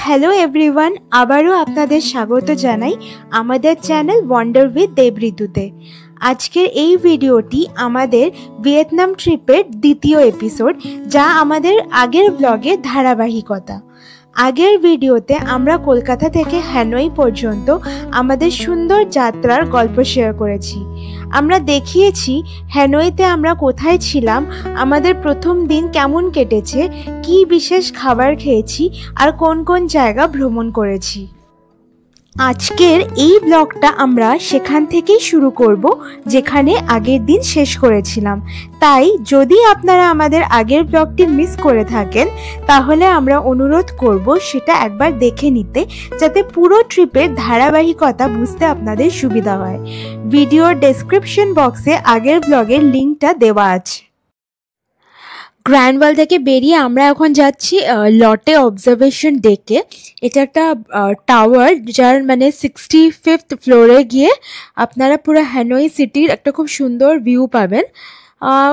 Hello everyone, আবারও আপনাদের স্বাগত জানাই আমাদের চ্যানেল ওয়ান্ডার উইথ দেবঋতুতে। আজকের এই ভিডিওটি আমাদের ভিয়েতনাম ট্রিপের দ্বিতীয় এপিসোড, যা আমাদের আগের ব্লগের ধারাবাহিকতা। আগের ভিডিওতে আমরা কলকাতা থেকে হ্যানয় পর্যন্ত আমাদের সুন্দর যাত্রার গল্প শেয়ার করেছি। আমরা দেখিয়েছি হ্যানয়তে আমরা কোথায় ছিলাম, আমাদের প্রথম দিন কেমন কেটেছে, কী বিশেষ খাবার খেয়েছি আর কোন কোন জায়গা ভ্রমণ করেছি। আজকের এই ব্লগটা আমরা সেখান থেকেই শুরু করব যেখানে আগের দিন শেষ করেছিলাম। তাই যদি আপনারা আমাদের আগের ব্লগটি মিস করে থাকেন, তাহলে আমরা অনুরোধ করব সেটা একবার দেখে নিতে, যাতে পুরো ট্রিপের ধারাবাহিকতা বুঝতে আপনাদের সুবিধা হয়। ভিডিওর ডেসক্রিপশন বক্সে আগের ব্লগের লিঙ্কটা দেওয়া আছে। গ্র্যান্ড ওয়াল থেকে বেরিয়ে আমরা এখন যাচ্ছি লটে অবজারভেশন ডেকে। এটা একটা টাওয়ার, যার 65th ফ্লোরে গিয়ে আপনারা পুরো হ্যানয় সিটির একটা খুব সুন্দর ভিউ পাবেন।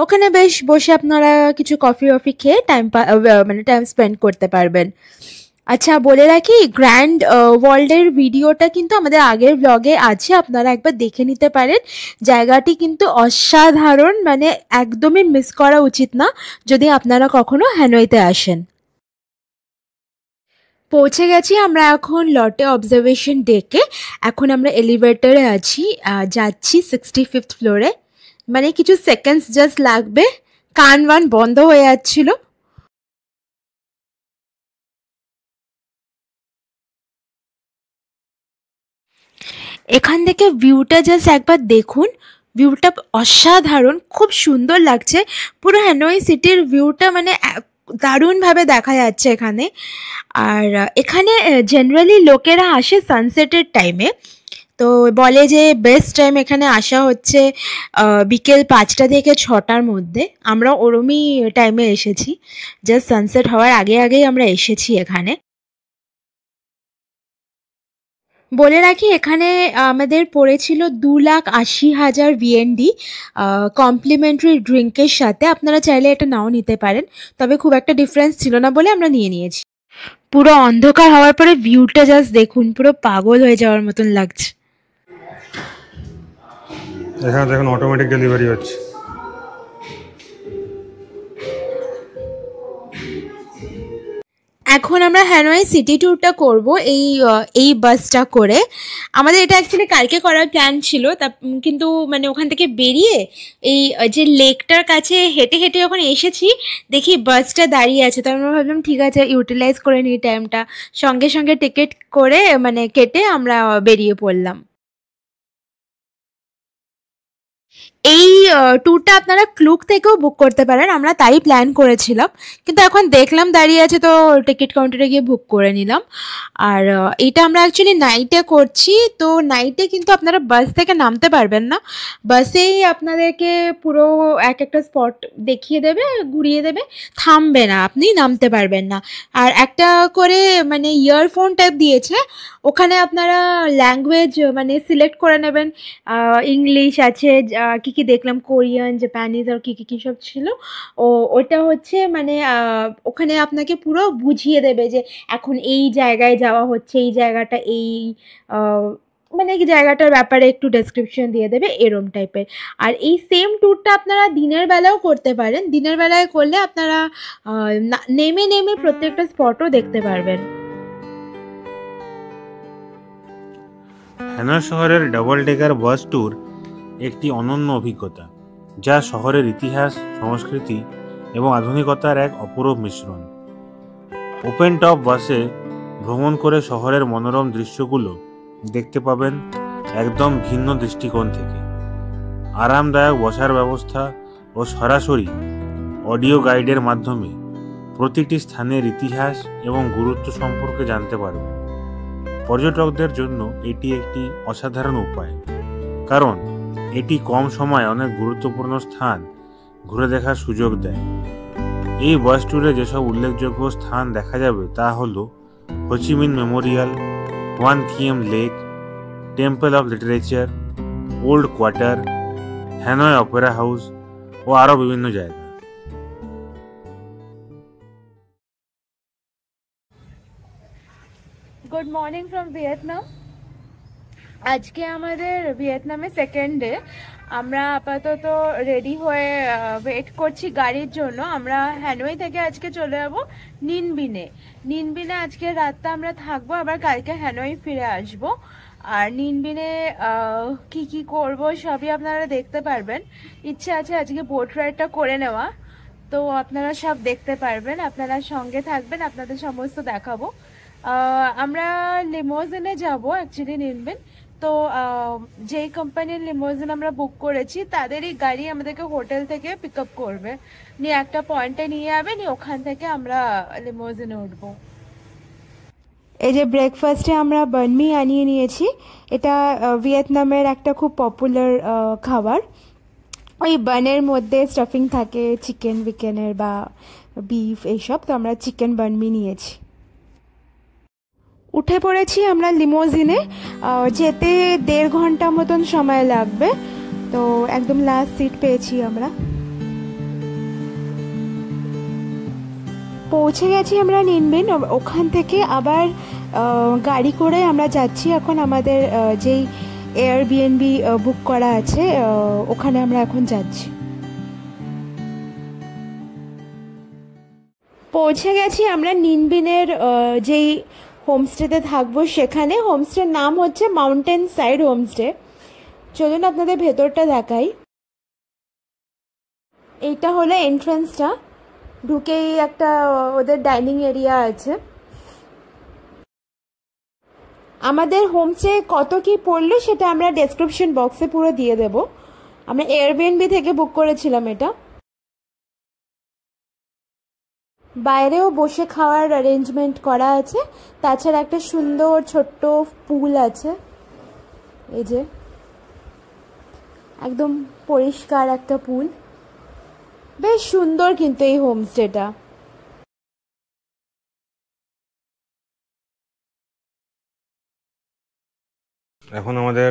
ওখানে বেশ বসে আপনারা কিছু কফি খেয়ে টাইম স্পেন্ড করতে পারবেন। আচ্ছা, বলে রাখি, গ্র্যান্ড ওয়ার্ল্ডের ভিডিওটা কিন্তু আমাদের আগের ব্লগে আছে, আপনারা একবার দেখে নিতে পারেন। জায়গাটি কিন্তু অসাধারণ, একদমই মিস করা উচিত না যদি আপনারা কখনো হ্যানয়তে আসেন। পৌঁছে গেছি আমরা এখন লটে অবজারভেশন ডেকে। এখন আমরা এলিভেটরে আছি, যাচ্ছি 65th ফ্লোরে। কিছু সেকেন্ডস জাস্ট লাগবে, কান বন্ধ হয়ে যাচ্ছিল। এখান থেকে ভিউটা জাস্ট একবার দেখুন, ভিউটা অসাধারণ, খুব সুন্দর লাগছে। পুরো হ্যানয় সিটির ভিউটা দারুণভাবে দেখা যাচ্ছে এখানে। আর এখানে জেনারেলি লোকেরা আসে সানসেটের টাইমে, তো বলে যে বেস্ট টাইম এখানে আসা হচ্ছে বিকেল 5টা থেকে 6টার মধ্যে। আমরা ওরমই টাইমে এসেছি, জাস্ট সানসেট হওয়ার আগেই আমরা এসেছি এখানে। বলে রাখি, এখানে আমাদের পড়েছিল 2,80,000 VND কমপ্লিমেন্টারি ড্রিঙ্কের সাথে। আপনারা চাইলে এটা নাও নিতে পারেন, তবে খুব একটা ডিফারেন্স ছিল না বলে আমরা নিয়েছি। পুরো অন্ধকার হওয়ার পরে ভিউটা জাস্ট দেখুন, পুরো পাগল হয়ে যাওয়ার মতন লাগছে। এখানে দেখুন অটোমেটিক ডেলিভারি হচ্ছে। এখন আমরা হ্যানয় সিটি ট্যুরটা করব এই বাসটা করে। আমাদের এটা অ্যাকচুয়ালি কালকে করার প্ল্যান ছিল, কিন্তু ওখান থেকে বেরিয়ে এই যে লেকটার কাছে হেঁটে যখন এসেছি, দেখি বাসটা দাঁড়িয়ে আছে। তো আমরা ভাবলাম ঠিক আছে, ইউটিলাইজ করে নিই টাইমটা। সঙ্গে টিকিট করে কেটে আমরা বেরিয়ে পড়লাম। এই ট্যুরটা আপনারা ক্লুক থেকেও বুক করতে পারেন, আমরা তাই প্ল্যান করেছিলাম, কিন্তু এখন দেখলাম দাঁড়িয়ে আছে, তো টিকিট কাউন্টারে গিয়ে বুক করে নিলাম। আর এটা আমরা অ্যাকচুয়ালি নাইটে করছি, তো নাইটে কিন্তু আপনারা বাস থেকে নামতে পারবেন না। বাসেই আপনাদেরকে পুরো একটা স্পট দেখিয়ে দেবে, ঘুরিয়ে দেবে, থামবে না, আপনি নামতে পারবেন না। আর একটা করে ইয়ারফোন টাইপ দিয়েছে, ওখানে আপনারা ল্যাঙ্গুয়েজ সিলেক্ট করে নেবেন। ইংলিশ আছে, কি দেখলাম, কোরিয়ান, জাপানিজ আর কি সব ছিল। ওটা হচ্ছে ওখানে আপনাকে পুরো বুঝিয়ে দেবে যে এখন এই জায়গায় যাওয়া হচ্ছে, এই জায়গাটা এই জায়গাটার ব্যাপারে একটু ডেসক্রিপশন দিয়ে দেবে, এরম টাইপের। আর এই সেম ট্যুরটা আপনারা দিনের বেলাও করতে পারেন। দিনের বেলায় করলে আপনারা নেমে প্রত্যেকটা স্পটও দেখতে পারবেন। হ্যানয় শহরের ডাবল ডেকার বাস ট্যুর একটি অনন্য অভিজ্ঞতা, যা শহরের ইতিহাস, সংস্কৃতি এবং আধুনিকতার এক অপূরূপ মিশ্রণ। ওপেন টপ বাসে ভ্রমণ করে শহরের মনোরম দৃশ্যগুলো দেখতে পাবেন একদম ভিন্ন দৃষ্টিকোণ থেকে। আরামদায়ক বসার ব্যবস্থা ও সরাসরি অডিও গাইডের মাধ্যমে প্রতিটি স্থানের ইতিহাস এবং গুরুত্ব সম্পর্কে জানতে পারবেন। পর্যটকদের জন্য এটি একটি অসাধারণ উপায়, কারণ এটি কম সময়ে অনেক গুরুত্বপূর্ণ স্থান ঘুরে দেখার সুযোগ দেয়। এই বাস ট্যুরে যেসব উল্লেখযোগ্য স্থান দেখা যাবে তা হল Ho Chi Minh memorial, Hoan Kiem lake, temple of literature, old quarter, Hanoi opera house ও আরও বিভিন্ন জায়গা। Good morning from Vietnam. আজকে আমাদের ভিয়েতনামে সেকেন্ড ডে। আমরা আপাতত রেডি হয়ে ওয়েট করছি গাড়ির জন্য। আমরা হ্যানয় থেকে আজকে চলে যাবো নিনবিনে। নিনবিনে আজকে রাতটা আমরা থাকবো, আবার কালকে হ্যানয় ফিরে আসবো। আর নিনবিনে কি কি করব সবই আপনারা দেখতে পারবেন। ইচ্ছে আছে আজকে বোট রাইডটা করে নেওয়া, তো আপনারা সব দেখতে পারবেন। আপনারা সঙ্গে থাকবেন, আপনাদের সমস্ত দেখাবো। আমরা লিমোজিনে যাবো অ্যাকচুয়ালি নিনবিন। তো যেই কোম্পানির লিমোজিন আমরা বুক করেছি তাদেরই গাড়ি আমাদেরকে হোটেল থেকে পিক আপ করবে, নিয়ে একটা পয়েন্টে নিয়ে যাবে, নিয়ে ওখান থেকে আমরা লিমোজিনে উঠবো। এই যে ব্রেকফাস্টে আমরা বানমি আনিয়ে নিয়েছি। এটা ভিয়েতনামের একটা খুব পপুলার খাবার। ওই বানের মধ্যে স্টাফিং থাকে চিকেন উইকেনের বা বিফ এইসব, তো আমরা চিকেন বানমি নিয়েছি। উঠে পড়েছি আমরা লিমোজিনে। যেতে 1.5 ঘন্টা মতন সময় লাগবে, তো একদম লাস্ট সিট পেয়েছি আমরা। পৌঁছে গেছি আমরা নিনবিন। ওখান থেকে আবার গাড়ি করে আমরা যাচ্ছি এখন আমাদের যেই এয়ারবিএনবি বুক করা আছে ওখানে আমরা এখন যাচ্ছি। পৌঁছে গেছি আমরা নিনবিনের যেই হোমস্টেতে থাকবো সেখানে। হোমস্টের নাম হচ্ছে মাউন্টেন সাইড হোমস্টে। চলুন আপনাদের ভেতরটা দেখাই। এইটা হলো এন্ট্রান্সটা, ঢুকেই একটা ওদের ডাইনিং এরিয়া আছে। আমাদের হোমস্টে কত কি পড়লো সেটা আমরা ডেসক্রিপশন বক্সে পুরো দিয়ে দেব। আমরা এয়ারবিএনবি থেকে বুক করেছিলাম এটা। বাইরেও বসে খাওয়ার অ্যারেঞ্জমেন্ট করা আছে, তাছাড়া একটা সুন্দর ছোট্ট পুল আছে। এই যে একদম পরিষ্কার একটা পুল, বেশ সুন্দর কিন্তু এই হোমস্টেটা। এখন আমাদের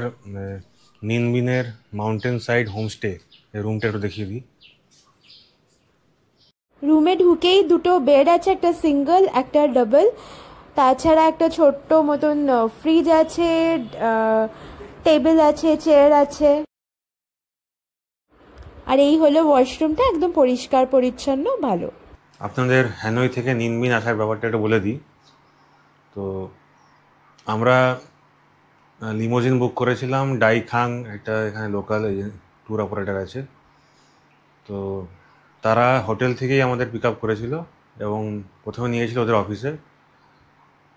নিনবিনের মাউন্টেন সাইড হোমস্টে রুমটা একটু দেখিয়ে দিই। রুমে ঢুকেই দুটো বেড আছে, একটা সিঙ্গেল একটা ডাবল। তাছাড়া একটা ছোট্ট মতন ফ্রিজ আছে, টেবিল আছে, চেয়ার আছে। আর এই হলো ওয়াশরুমটা, একদম পরিষ্কার পরিচ্ছন্ন, ভালো। আপনাদের হ্যানয় থেকে নিনবিন আসার ব্যাপারটা একটু বলে দিই। তো আমরা লিমোজিন বুক করেছিলাম ডাইখাং, একটা এখানে লোকাল ট্যুর অপারেটর আছে। তো তারা হোটেল থেকেই আমাদের পিক আপ করেছিল এবং প্রথমে নিয়েছিল ওদের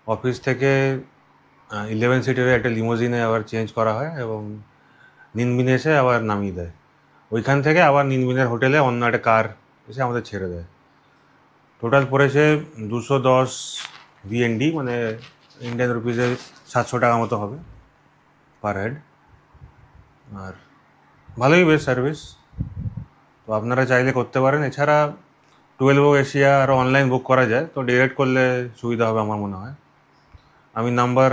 অফিস থেকে 11 সিটের একটা লিমোজিনে আবার চেঞ্জ করা হয় এবং নিনবিনে এসে আবার নামিয়ে দেয়। ওইখান থেকে আবার নিনবিনের হোটেলে অন্য একটা কার এসে আমাদের ছেড়ে দেয়। টোটাল পড়েছে 210 VND, মানে ইন্ডিয়ান রুপিসে 700 টাকা মতো হবে পার হেড। আর ভালোই বেশ সার্ভিস, তো আপনারা চাইলে করতে পারেন। এছাড়া 12 এশিয়া আরও অনলাইন বুক করা যায়, তো ডিরেক্ট করলে সুবিধা হবে আমার মনে হয়। আমি নাম্বার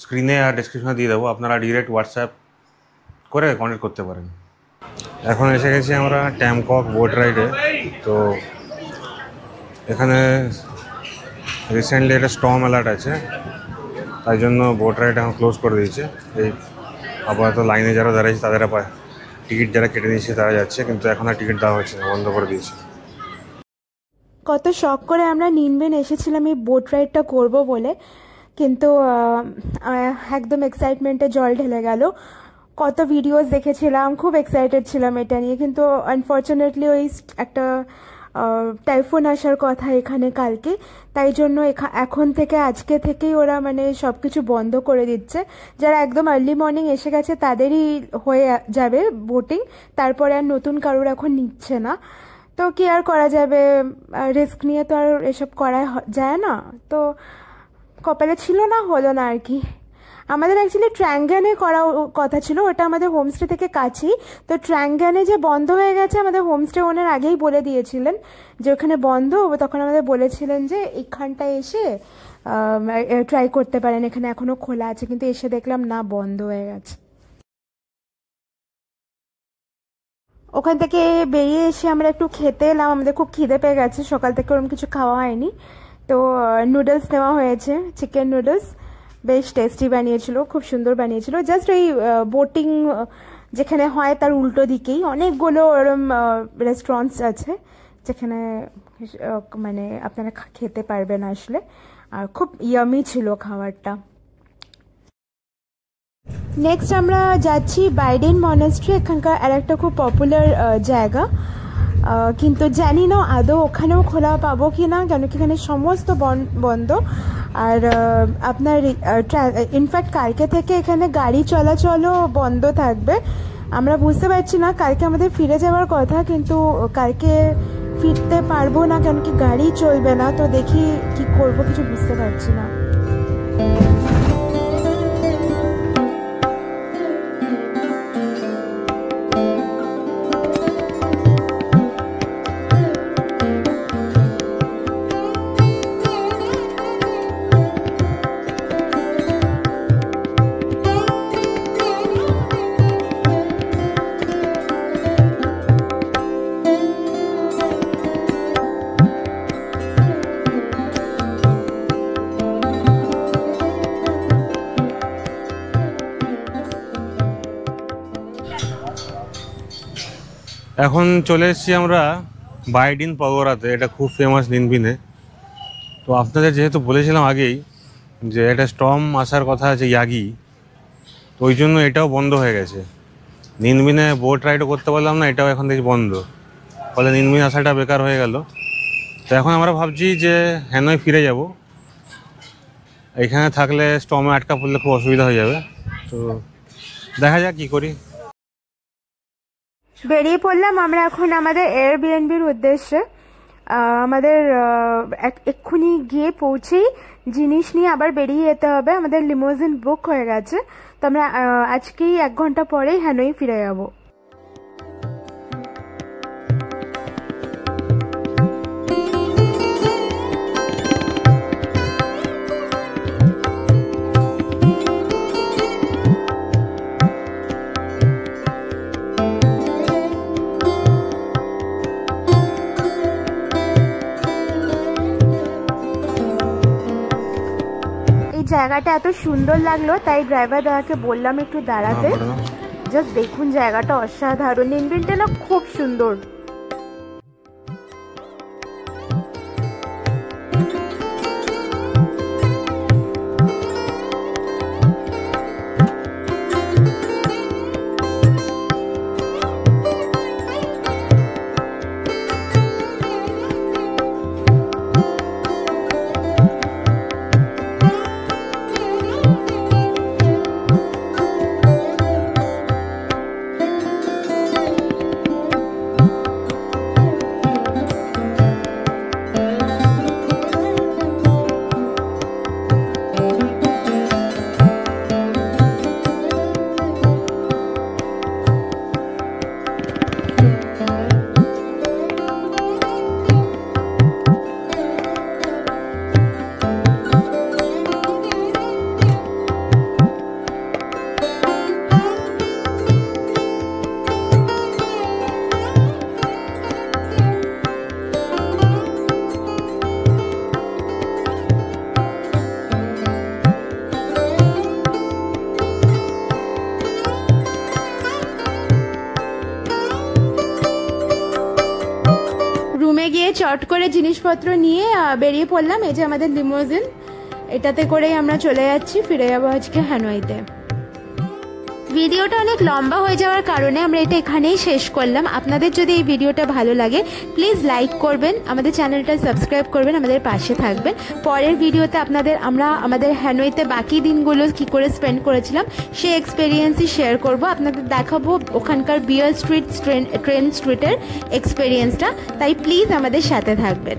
স্ক্রিনে আর ডেসক্রিপশনে দিয়ে দেবো, আপনারা ডিরেক্ট হোয়াটসঅ্যাপ করে কন্ট্যাক্ট করতে পারেন। এখন এসে গেছি আমরা ট্যামকক বোট রাইডে। তো এখানে রিসেন্টলি একটা স্টর্ম অ্যালার্ট আছে, তাই জন্য বোট রাইড এখন ক্লোজ করে দিয়েছে। এই আপাতত লাইনে যারা দাঁড়িয়েছে তাদের টিকিট যারা কেটে নিয়েছে তারা যাচ্ছে, কিন্তু এখন আর টিকিট দেওয়া হচ্ছে না, বন্ধ করে দিয়েছে। কত শখ করে আমরা নিনবিন এসেছিলাম এই বোট রাইডটা করব বলে, কিন্তু একদম এক্সাইটমেন্টে জল ঢেলে গেল। কত ভিডিওস দেখেছিলাম, খুব এক্সাইটেড ছিলাম এটা নিয়ে, কিন্তু আনফর্চুনেটলি ওই একটা টাইফুন আসার কথা এখানে কালকে, তাই জন্য এখন থেকে আজকে থেকেই ওরা মানে সব কিছু বন্ধ করে দিচ্ছে। যারা একদম আর্লি মর্নিং এসে গেছে তাদেরই হয়ে যাবে বোটিং, তারপরে আর নতুন কারোর এখন নিচ্ছে না। তো কি আর করা যাবে, রিস্ক নিয়ে তো আর এসব করা যায় না। তো কপালে ছিল না, হলো না আর কি। আমাদের অ্যাকচুয়ালি ট্র্যাঙ্গানে করা কথা ছিল, ওটা আমাদের হোমস্টে থেকে কাছেই। তো ট্র্যাঙ্গানে যে বন্ধ হয়ে গেছে, আমাদের হোমস্টে ওনার আগেই বলে দিয়েছিলেন যে ওখানে বন্ধ। তখন আমাদের বলেছিলেন যে এইখানটায় এসে ট্রাই করতে পারেন, এখানে এখনো খোলা আছে, কিন্তু এসে দেখলাম না, বন্ধ হয়ে গেছে। ওখান থেকে বেরিয়ে এসে আমরা একটু খেতে এলাম, আমাদের খুব খিদে পেয়ে গেছে, সকাল থেকে ওরকম কিছু খাওয়া হয়নি। তো নুডলস নেওয়া হয়েছে, চিকেন নুডলস। বেশ টেস্টি বানিয়েছিল, খুব সুন্দর বানিয়েছিল। জাস্ট এই বোটিং যেখানে হয় তার উল্টো দিকেই অনেকগুলো এরম রেস্টুরেন্টস আছে যেখানে মানে আপনারা খেতে পারবেন আসলে, আর খুব ইয়ামি ছিল খাবারটা। নেক্সট আমরা যাচ্ছি বাইডেন মনাস্ট্রি, এখানকার আর একটা খুব পপুলার জায়গা, কিন্তু জানি না আদৌ ওখানেও খোলা পাবো কি না, কেন কি এখানে সমস্ত বন্ধ। আর আপনার ইনফ্যাক্ট কালকে থেকে এখানে গাড়ি চলাচলও বন্ধ থাকবে। আমরা বুঝতে পারছি না, কালকে আমাদের ফিরে যাওয়ার কথা, কিন্তু কালকে ফিরতে পারবো না কেন কি গাড়ি চলবে না। তো দেখি কি করব, কিছু বুঝতে পারছি না। এখন চলে এসেছি আমরা বাইডিন পগোরাতে, এটা খুব ফেমাস নিনবিনে। তো আপনাদের যেহেতু বলেছিলাম আগেই যে এটা স্টর্ম আসার কথা আছে ইয়াগি, তো ওই জন্য এটাও বন্ধ হয়ে গেছে। নিনবিনে বোট রাইডও করতে পারলাম না, এটাও এখন দেখি বন্ধ, ফলে নিনবিন আসাটা বেকার হয়ে গেল। তো এখন আমরা ভাবছি যে হ্যানয় ফিরে যাব, এখানে থাকলে স্টর্মে আটকা পড়লে খুব অসুবিধা হয়ে যাবে। তো দেখা যাক কী করি। বেরিয়ে পড়লাম আমরা এখন আমাদের এয়ারবিএনবির উদ্দেশ্যে। আমাদের এক্ষুনি গিয়ে পৌঁছেই জিনিস নিয়ে আবার বেরিয়ে যেতে হবে। আমাদের লিমোজিন বুক হয়ে গেছে, তো আমরা আজকেই 1 ঘন্টা পরেই হ্যানয় ফিরে যাবো। জায়গাটা এত সুন্দর লাগলো, তাই ড্রাইভার দাদাকে বললাম একটু দাঁড়াতে। জাস্ট দেখুন জায়গাটা অসাধারণ, নিনবিনটা না খুব সুন্দর। গিয়ে চট করে জিনিসপত্র নিয়ে বেরিয়ে পড়লাম। এই যে আমাদের লিমোজিন, এটাতে করেই আমরা চলে যাচ্ছি, ফিরে যাবো আজকে হ্যানয়তে। ভিডিওটা অনেক লম্বা হয়ে যাওয়ার কারণে আমরা এটা এখানেই শেষ করলাম। আপনাদের যদি এই ভিডিওটা ভালো লাগে প্লিজ লাইক করবেন, আমাদের চ্যানেলটা সাবস্ক্রাইব করবেন, আমাদের পাশে থাকবেন। পরের ভিডিওতে আমরা আমাদের হ্যানয়তে বাকি দিনগুলো কি করে স্পেন্ড করেছিলাম সেই এক্সপেরিয়েন্সই শেয়ার করব। আপনাদের দেখাবো ওখানকার বিয়ার স্ট্রিট ট্রেন স্ট্রিটের এক্সপেরিয়েন্সটা, তাই প্লিজ আমাদের সাথে থাকবেন।